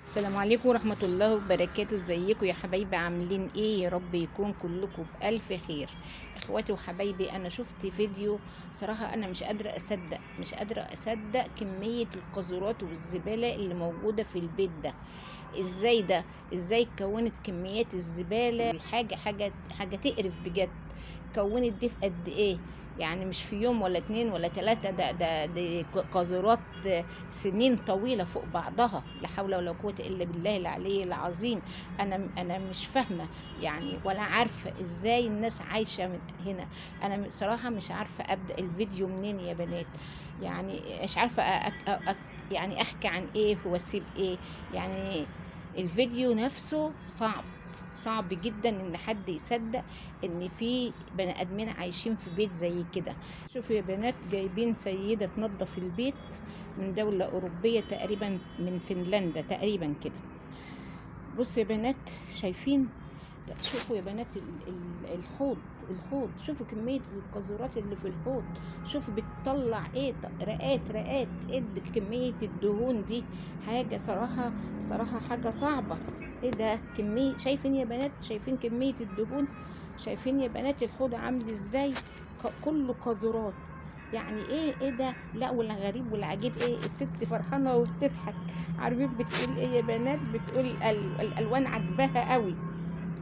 السلام عليكم ورحمة الله وبركاته. ازيكم يا حبايبي؟ عاملين ايه؟ يا رب يكون كلكم بألف خير. اخواتي وحبايبي، انا شفت فيديو صراحة انا مش قادرة اصدق كمية القاذورات والزبالة اللي موجودة في البيت ده. ازاي ده؟ ازاي كونت كميات الزبالة؟ حاجة تقرف بجد. كونت دي في قد ايه؟ يعني مش في يوم ولا اتنين ولا تلاتة، دي قاذورات سنين طويلة فوق بعضها. لا حول ولا قوة إلا بالله العلي العظيم. أنا مش فاهمة يعني، ولا عارفة إزاي الناس عايشة من هنا. أنا صراحة مش عارفة أبدأ الفيديو منين يا بنات. يعني مش عارفة يعني أحكي عن إيه وأسيب إيه. يعني الفيديو نفسه صعب جدا ان حد يصدق ان في بني ادمين عايشين في بيت زي كده. شوفوا يا بنات، جايبين سيدة تنظف البيت من دولة أوروبية تقريبا، من فنلندا تقريبا كده. بصوا يا بنات، شايفين؟ شوفوا يا بنات الحوض. شوفوا كمية القاذورات اللي في الحوض. شوفوا بتطلع ايه، رقات قد كمية الدهون دي. حاجة صراحة حاجة صعبة. ايه ده؟ كمية، شايفين يا بنات؟ شايفين كمية الدهون؟ شايفين يا بنات الحوض عامل ازاي؟ كله قاذورات. يعني ايه ده؟ لا، والغريب والعجيب ايه، الست فرحانه وبتضحك. عارفين بتقول ايه يا بنات؟ بتقول الالوان عجباها قوي.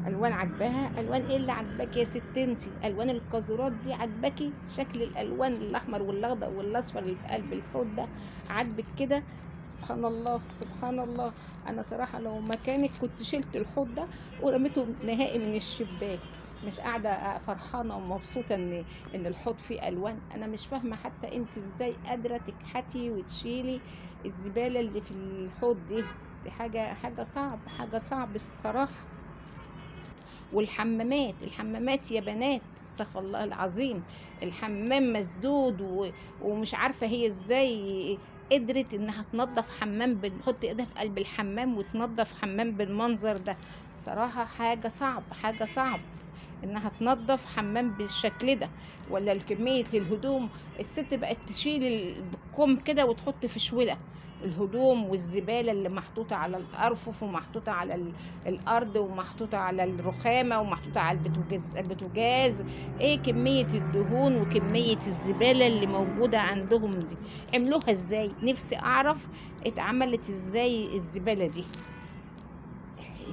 الوان عجباها؟ الوان ايه اللي عجباكي يا ست انتي؟ الوان القاذورات دي عجباكي؟ شكل الالوان الاحمر والاخضر والاصفر اللي في قلب الحوض ده عاجبك كده؟ سبحان الله سبحان الله. انا صراحه لو مكانك كنت شلت الحوض ده ورميته نهائي من الشباك. مش قاعده فرحانه ومبسوطه ان الحوض فيه الوان. انا مش فاهمه حتى انت ازاي قادره تكحتي وتشيلي الزباله اللي في الحوض دي حاجه صعب الصراحه. والحمامات يا بنات، استغفر الله العظيم. الحمام مسدود ومش عارفه هي ازاي قدرت انها تنظف حمام تحط ايدها في قلب الحمام وتنظف حمام بالمنظر ده. صراحه حاجه صعب انها تنظف حمام بالشكل ده. ولا الكميه الهدوم، الست بقت تشيل بالكم كده وتحط في شوله الهدوم والزباله اللي محطوطه على الارفف ومحطوطه على الارض ومحطوطه على الرخامه ومحطوطه على البوتاجاز. ايه كميه الدهون وكميه الزباله اللي موجوده عندهم دي؟ عملوها ازاي؟ نفسي اعرف اتعملت ازاي الزباله دي.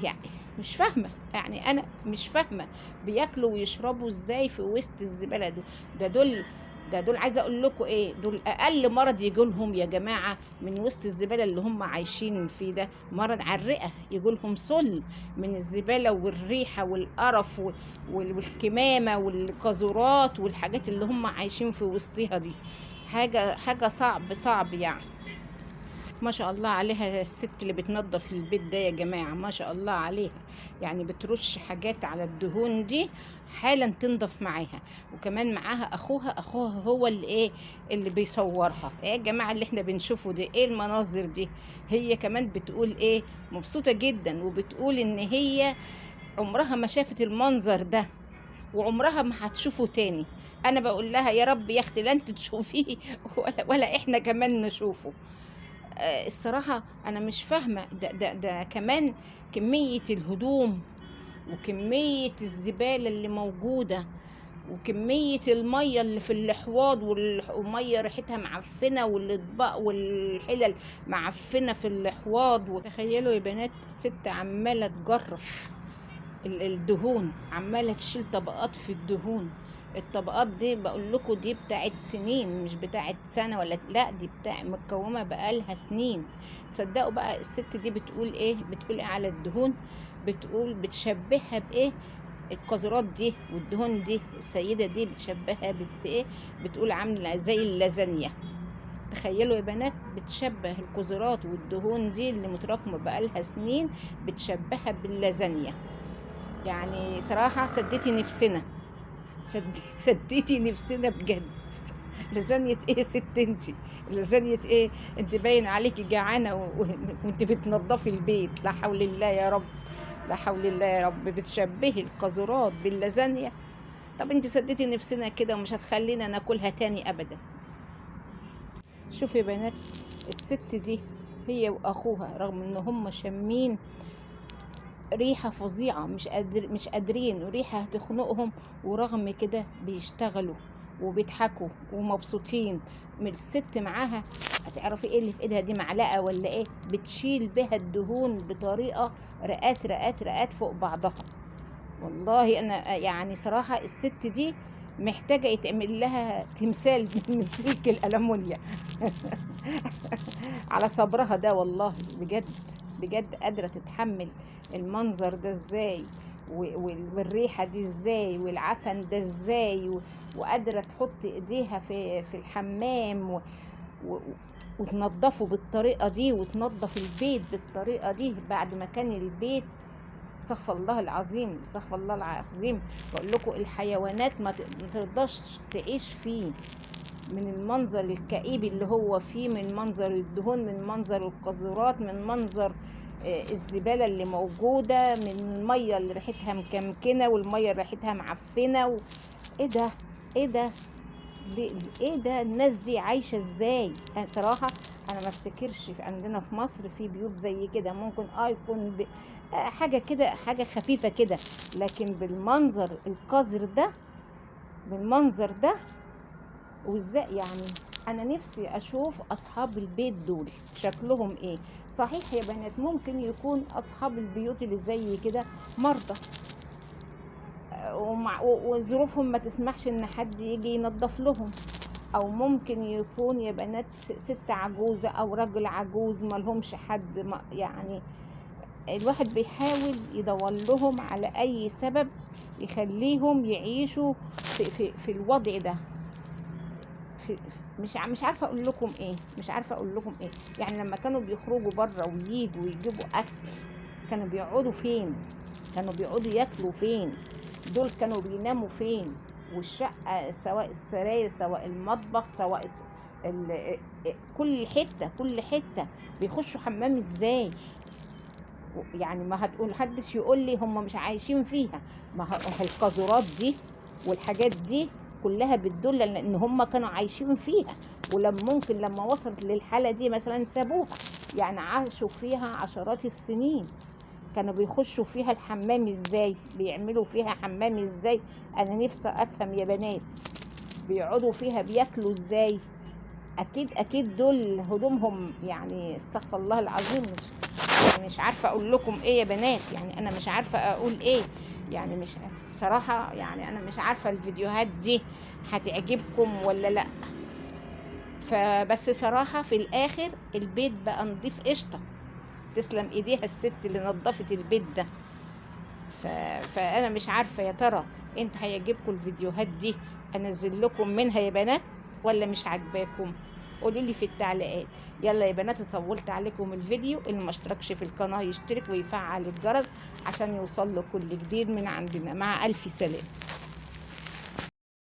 يعني مش فاهمه، يعني انا مش فاهمه. بياكلوا ويشربوا ازاي في وسط الزباله دول؟ ده دول ده دول عايزه اقول لكم ايه، دول اقل مرض يجولهم يا جماعه من وسط الزباله اللي هم عايشين فيه ده. مرض على الرئه، يجولهم سل من الزباله والريحه والقرف والكمامه والقاذورات والحاجات اللي هم عايشين في وسطها دي. حاجه صعب يعني. ما شاء الله عليها الست اللي بتنظف البيت ده يا جماعة، ما شاء الله عليها. يعني بترش حاجات على الدهون دي حالا تنضف معاها. وكمان معاها اخوها هو اللي ايه، اللي بيصورها. ايه يا جماعة اللي احنا بنشوفه ده؟ ايه المناظر دي؟ هي كمان بتقول ايه، مبسوطة جدا، وبتقول ان هي عمرها ما شافت المنظر ده وعمرها ما هتشوفه تاني. انا بقول لها يا رب يا اختي لا انت تشوفيه ولا احنا كمان نشوفه. الصراحة أنا مش فاهمة. ده كمان كمية الهدوم وكمية الزبالة اللي موجودة وكمية المية اللي في الحواض والمية ريحتها معفنة والأطباق والحلل معفنة في الحواض. وتخيلوا يا بنات، الست عمالة تجرف الدهون، عماله تشيل طبقات في الدهون. الطبقات دي بقول لكم دي بتاعت سنين، مش بتاعت سنه ولا لا، دي بتاع متكومه بقالها سنين. صدقوا بقى الست دي بتقول ايه على الدهون؟ بتقول بتشبهها بايه؟ القذرات دي والدهون دي، السيده دي بتشبهها بايه؟ بتقول عامله زي اللازانيا. تخيلوا يا بنات، بتشبه القذرات والدهون دي اللي متراكمه بقالها سنين، بتشبهها باللازانيا. يعني صراحة سديتي نفسنا بجد. لازانية ايه يا ست انتي؟ لازانية ايه؟ انت باين عليكي جعانة وانت بتنضفي البيت. لا حول الله يا رب، لا حول الله يا رب. بتشبهي القاذورات باللازانية؟ طب انت سديتي نفسنا كده ومش هتخلينا ناكلها تاني ابدا. شوفي يا بنات، الست دي هي واخوها، رغم ان هم شامين ريحة فظيعة، مش قادرين، وريحة هتخنقهم، ورغم كده بيشتغلوا وبيضحكوا ومبسوطين. من الست معاها، هتعرفي ايه اللي في ايدها دي؟ معلقة ولا ايه؟ بتشيل بها الدهون بطريقة رقات رقات رقات فوق بعضها. والله انا يعني صراحة الست دي محتاجة يتعمل لها تمثال من سلك الألمونيا على صبرها ده. والله بجد بجد قادرة تتحمل المنظر ده ازاي، والريحة دي ازاي، والعفن ده ازاي، وقادرة تحط ايديها في الحمام و... وتنضفه بالطريقة دي، وتنضف البيت بالطريقة دي بعد ما كان البيت، استغفر الله العظيم استغفر الله العظيم. بقول لكم الحيوانات ما ترضاش تعيش فيه، من المنظر الكئيب اللي هو فيه، من منظر الدهون، من منظر القاذورات، من منظر الزبالة اللي موجودة، من المية اللي ريحتها مكمكنة، والمية اللي ريحتها معفنة ايه ده؟ ايه ده؟ ايه ده؟ الناس دي عايشة ازاي؟ يعني صراحة انا ما افتكرش عندنا في مصر في بيوت زي كده. ممكن يكون حاجة كده، حاجة خفيفة كده، لكن بالمنظر القذر ده، بالمنظر ده، وازاي يعني؟ انا نفسي اشوف اصحاب البيت دول شكلهم ايه. صحيح يا بنات ممكن يكون اصحاب البيوت اللي زي كده مرضى، وظروفهم ما تسمحش ان حد يجي ينظف لهم، او ممكن يكون يا بنات ست عجوزة او راجل عجوز ما لهمش حد. يعني الواحد بيحاول يدور لهم على اي سبب يخليهم يعيشوا في الوضع ده. مش عارفه اقول لكم ايه، مش عارفه اقول لكم ايه. يعني لما كانوا بيخرجوا بره وييجوا ويجيبوا اكل، كانوا بيقعدوا فين؟ كانوا بيقعدوا ياكلوا فين؟ دول كانوا بيناموا فين؟ والشقه، سواء السراير، سواء المطبخ، سواء كل حته كل حته، بيخشوا حمام ازاي؟ يعني ما هتقول حدش يقول لي هم مش عايشين فيها. ما القاذورات دي والحاجات دي كلها بتدل على ان هم كانوا عايشين فيها، ممكن لما وصلت للحالة دي مثلا سابوها. يعني عاشوا فيها عشرات السنين. كانوا بيخشوا فيها الحمام ازاي؟ بيعملوا فيها حمام ازاي؟ انا نفسي افهم يا بنات. بيقعدوا فيها بياكلوا ازاي؟ اكيد دول هدومهم، يعني استغفر الله العظيم، مش عارفه اقول لكم ايه يا بنات. يعني انا مش عارفه اقول ايه. يعني مش صراحه، يعني انا مش عارفه الفيديوهات دي هتعجبكم ولا لا. فبس صراحه في الاخر البيت بقى نضيف قشطه، تسلم ايديها الست اللي نظفت البيت ده. فانا مش عارفه يا ترى انت هيعجبكم الفيديوهات دي انزل لكم منها يا بنات، ولا مش عاجباكم؟ قولوا لي في التعليقات. يلا يا بنات، طولت عليكم الفيديو. اللي ما اشتركش في القناه يشترك ويفعل الجرس عشان يوصل له كل جديد من عندنا. مع الف سلامه.